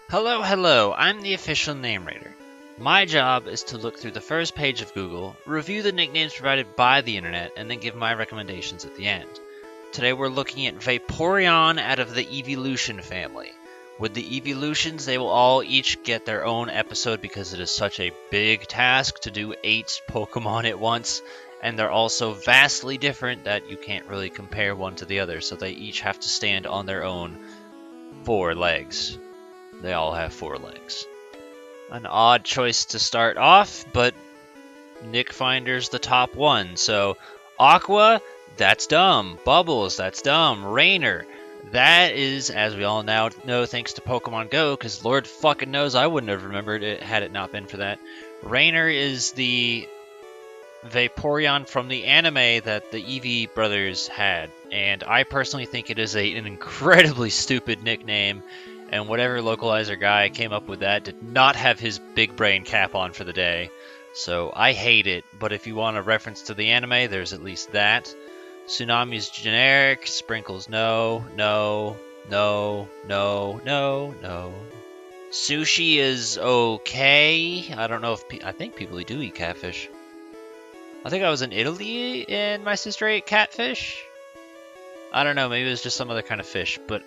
Hello, hello, I'm the official name rater. My job is to look through the first page of Google, review the nicknames provided by the internet, and then give my recommendations at the end. Today we're looking at Vaporeon out of the Evolution family. With the Evolutions, they will all each get their own episode because it is such a big task to do 8 Pokemon at once, and they're all so vastly different that you can't really compare one to the other, so they each have to stand on their own 4 legs. They all have 4 legs. An odd choice to start off, but Nick Finder's the top one. So, Aqua, that's dumb. Bubbles, that's dumb. Rainer, that is, as we all now know, thanks to Pokemon Go, because Lord fucking knows I wouldn't have remembered it had it not been for that. Rainer is the Vaporeon from the anime that the Eevee brothers had, and I personally think it is an incredibly stupid nickname. And whatever localizer guy came up with that did not have his big brain cap on for the day. So I hate it, but if you want a reference to the anime, there's at least that. Tsunami's generic, Sprinkles no, no, no, no, no, no. Sushi is okay. I don't know if I think people do eat catfish. I think I was in Italy and my sister ate catfish. I don't know, maybe it was just some other kind of fish, but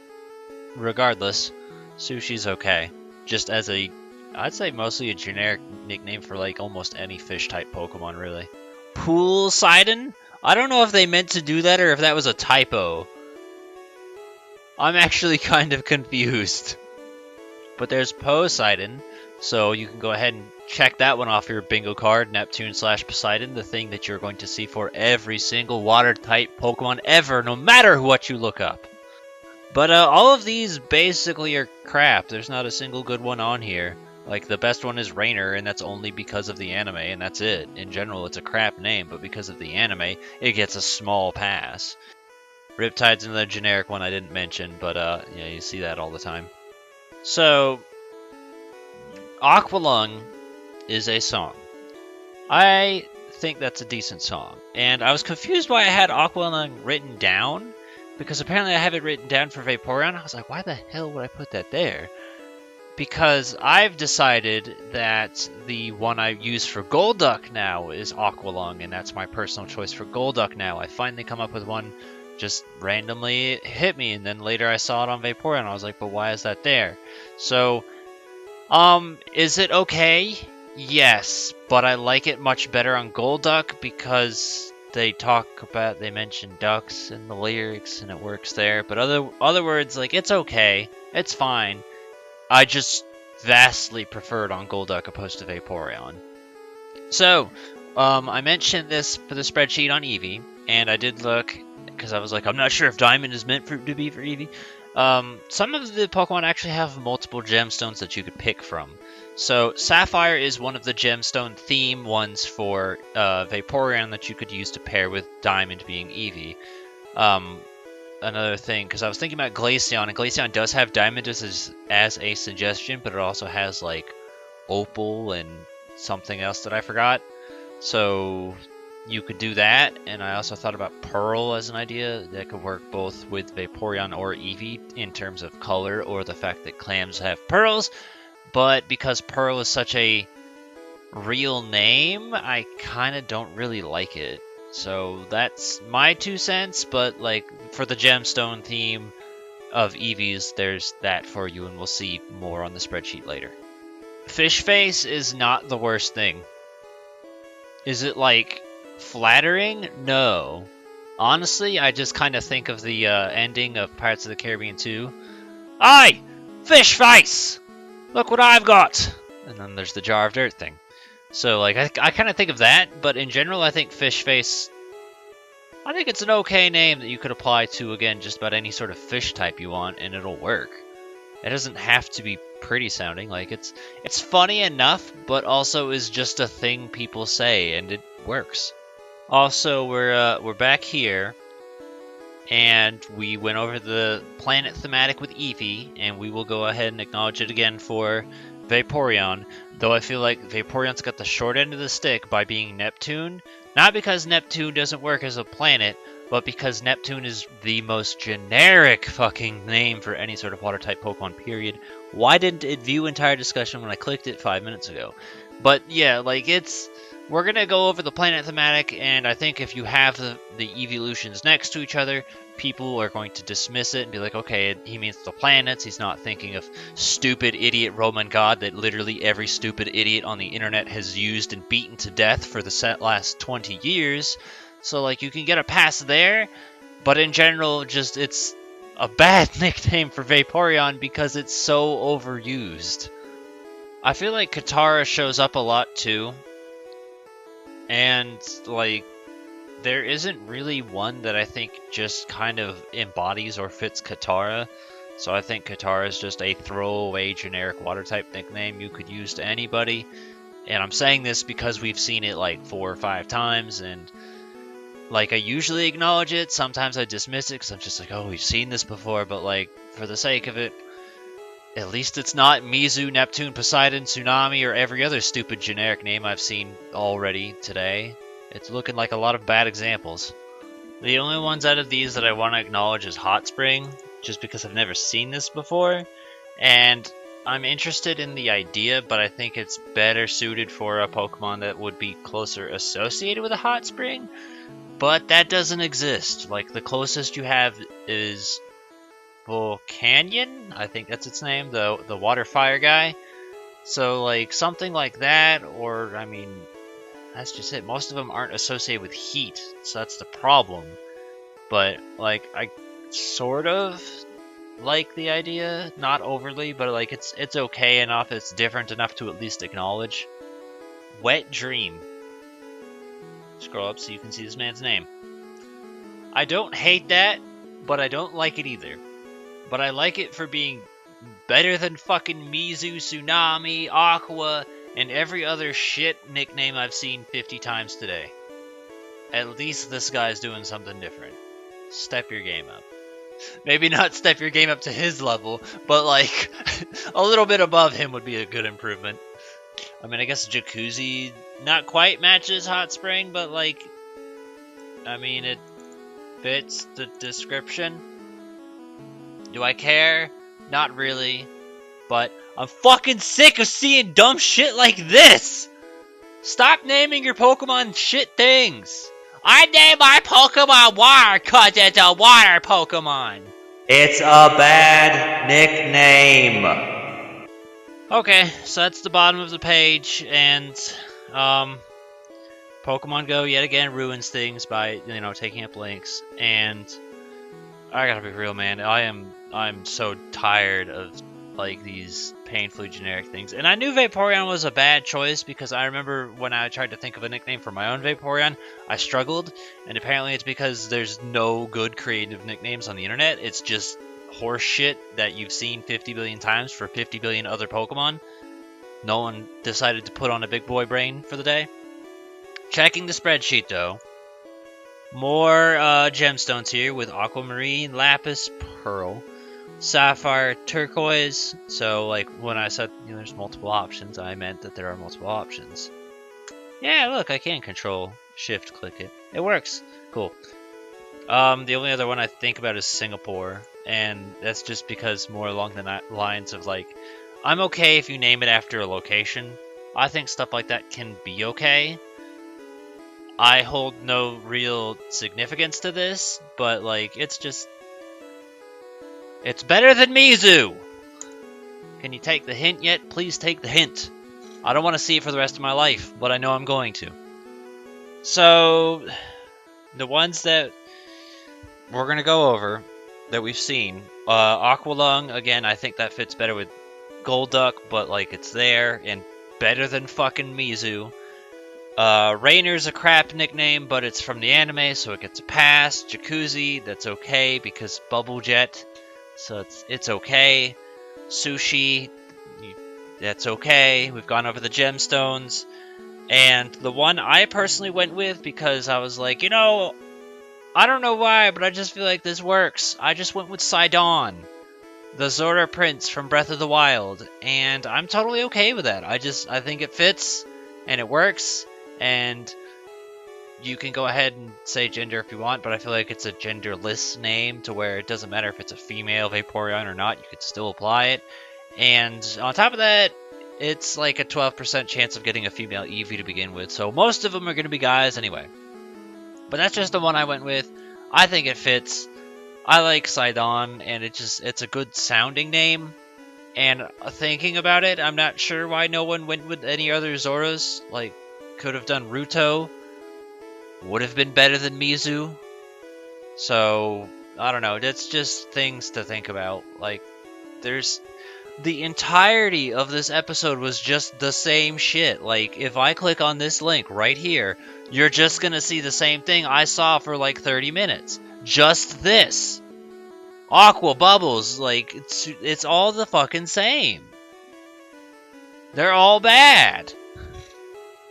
regardless, sushi's okay. Just as I'd say mostly a generic nickname for like almost any fish type Pokemon, really. Poolseidon? I don't know if they meant to do that or if that was a typo. I'm actually kind of confused. But there's Poseidon, so you can go ahead and check that one off your bingo card, Neptune/Poseidon, the thing that you're going to see for every single water type Pokemon ever, no matter what you look up. But all of these basically are crap. There's not a single good one on here. Like, the best one is Rainer, and that's only because of the anime, and that's it. In general, it's a crap name, but because of the anime, it gets a small pass. Riptide's another generic one I didn't mention, but yeah, you see that all the time. So, Aqualung is a song. I think that's a decent song. And I was confused why I had Aqualung written down, because apparently I have it written down for Vaporeon. I was like, why the hell would I put that there? Because I've decided that the one I use for Golduck now is Aqualung, and that's my personal choice for Golduck now. I finally come up with one, just randomly it hit me, and then later I saw it on Vaporeon. I was like, but why is that there? So, is it okay? Yes, but I like it much better on Golduck because they mention ducks in the lyrics and it works there. But other words, like, it's okay, it's fine. I just vastly prefer it on Golduck opposed to Vaporeon. So, I mentioned this for the spreadsheet on Eevee, and I did look because I was like, I'm not sure if Diamond is meant to be for Eevee. Some of the Pokemon actually have multiple gemstones that you could pick from. So Sapphire is one of the gemstone theme ones for Vaporeon that you could use to pair with Diamond being Eevee. Another thing, because I was thinking about Glaceon, and Glaceon does have Diamond as a suggestion, but it also has like Opal and something else that I forgot. So you could do that, and I also thought about Pearl as an idea that could work both with Vaporeon or Eevee in terms of color or the fact that clams have pearls. But because Pearl is such a real name, I kind of don't really like it. So that's my 2 cents, but like for the gemstone theme of Eevees, there's that for you, and we'll see more on the spreadsheet later. Fish face is not the worst thing. Is it like flattering? No. Honestly, I just kind of think of the ending of Pirates of the Caribbean 2. Aye! Fish face! Look what I've got! And then there's the jar of dirt thing. So, like, I kind of think of that, but in general, I think fish face, I think it's an okay name that you could apply to, again, just about any sort of fish type you want, and it'll work. It doesn't have to be pretty sounding. Like, it's funny enough, but also is just a thing people say, and it works. Also, we're back here, and we went over the planet thematic with Eevee, and we will go ahead and acknowledge it again for Vaporeon, though I feel like Vaporeon's got the short end of the stick by being Neptune. Not because Neptune doesn't work as a planet, but because Neptune is the most generic fucking name for any sort of water type Pokemon, period, why didn't it view entire discussion when I clicked it 5 minutes ago? But yeah, like we're gonna go over the planet thematic, and I think if you have the evolutions next to each other, people are going to dismiss it and be like, okay, he means the planets, he's not thinking of stupid idiot Roman god that literally every stupid idiot on the internet has used and beaten to death for the last 20 years. So, like, you can get a pass there, but in general, just it's a bad nickname for Vaporeon because it's so overused. I feel like Katara shows up a lot too, and, like, there isn't really one that I think just kind of embodies or fits Katara. So I think Katara is just a throwaway generic water type nickname you could use to anybody. And I'm saying this because we've seen it like 4 or 5 times, and like I usually acknowledge it. Sometimes I dismiss it because I'm just like, oh, we've seen this before. But like, for the sake of it, at least it's not Mizu, Neptune, Poseidon, Tsunami, or every other stupid generic name I've seen already today. It's looking like a lot of bad examples. The only ones out of these that I want to acknowledge is Hot Spring, just because I've never seen this before, and I'm interested in the idea, but I think it's better suited for a Pokemon that would be closer associated with a hot spring, but that doesn't exist. Like, the closest you have is Volcanion, I think that's its name, the water fire guy. So, like, something like that, or, I mean, that's just it. Most of them aren't associated with heat, so that's the problem. But, like, I sort of like the idea, not overly, but like it's okay enough, it's different enough to at least acknowledge. Wet Dream. Scroll up so you can see this man's name. I don't hate that, but I don't like it either. But I like it for being better than fucking Mizu, Tsunami, Aqua, and every other shit nickname I've seen 50 times today. At least this guy's doing something different. Step your game up. Maybe not step your game up to his level, but like a little bit above him would be a good improvement. I mean, I guess Jacuzzi not quite matches Hot Spring, but like, I mean, it fits the description. Do I care? Not really, but I'm fucking sick of seeing dumb shit like this! Stop naming your Pokemon shit things! I name my Pokemon Water cause it's a water Pokemon! It's a bad nickname! Okay, so that's the bottom of the page, and, Pokemon Go yet again ruins things by, you know, taking up links, and I gotta be real, man, I'm so tired of, like, these painfully generic things. And I knew Vaporeon was a bad choice because I remember when I tried to think of a nickname for my own Vaporeon, I struggled, and apparently it's because there's no good creative nicknames on the internet. It's just horse shit that you've seen 50 billion times for 50 billion other Pokemon. No one decided to put on a big boy brain for the day. Checking the spreadsheet, though. More gemstones here with Aquamarine, Lapis, Pearl, Sapphire, Turquoise. So, like, when I said, you know, there's multiple options, I meant that there are multiple options. Yeah, look, I can control shift click it. It works. Cool. The only other one I think about is Singapore, and that's just because more along the lines of, like, I'm okay if you name it after a location. I think stuff like that can be okay. I hold no real significance to this, but, like, it's just... It's better than Mizu! Can you take the hint yet? Please take the hint. I don't want to see it for the rest of my life, but I know I'm going to. So, the ones that we're going to go over, that we've seen. Aqualung, again, I think that fits better with Golduck, but, like, it's there, and better than fucking Mizu. Rainer's a crap nickname, but it's from the anime, so it gets a pass. Jacuzzi, that's okay, because Bubble Jet... So it's okay. Sushi, that's okay. We've gone over the gemstones. And the one I personally went with because I was like, you know, I don't know why, but I just feel like this works. I just went with Sidon, the Zora Prince from Breath of the Wild. And I'm totally okay with that. I think it fits, and it works, and you can go ahead and say gender if you want, but I feel like it's a genderless name to where it doesn't matter if it's a female Vaporeon or not, you could still apply it. And on top of that, it's like a 12% chance of getting a female Eevee to begin with, so most of them are going to be guys anyway. But that's just the one I went with. I think it fits. I like Sidon, and it's a good sounding name. And thinking about it, I'm not sure why no one went with any other Zoras. Like, could have done Ruto. Would have been better than Mizu. So, I don't know. That's just things to think about. Like, the entirety of this episode was just the same shit. Like, if I click on this link right here, you're just gonna see the same thing I saw for like 30 minutes. Just this. Aqua, Bubbles, like, it's all the fucking same. They're all bad.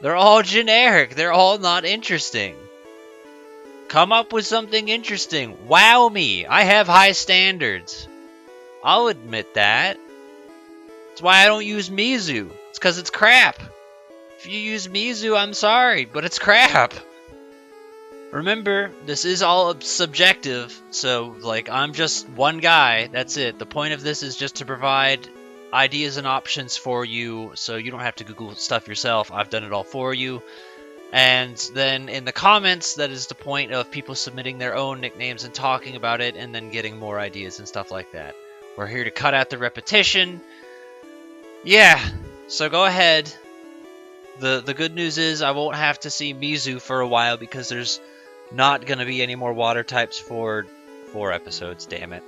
They're all generic. They're all not interesting. Come up with something interesting. Wow me. I have high standards. I'll admit that. That's why I don't use Mizu. It's because it's crap. If you use Mizu, I'm sorry, but it's crap. Remember, this is all subjective, so, like, I'm just one guy, that's it. The point of this is just to provide ideas and options for you, so you don't have to Google stuff yourself. I've done it all for you. And then in the comments, that is the point of people submitting their own nicknames and talking about it, and then getting more ideas and stuff like that. We're here to cut out the repetition. Yeah, so go ahead. The good news is I won't have to see Mizu for a while because there's not going to be any more water types for 4 episodes, damn it.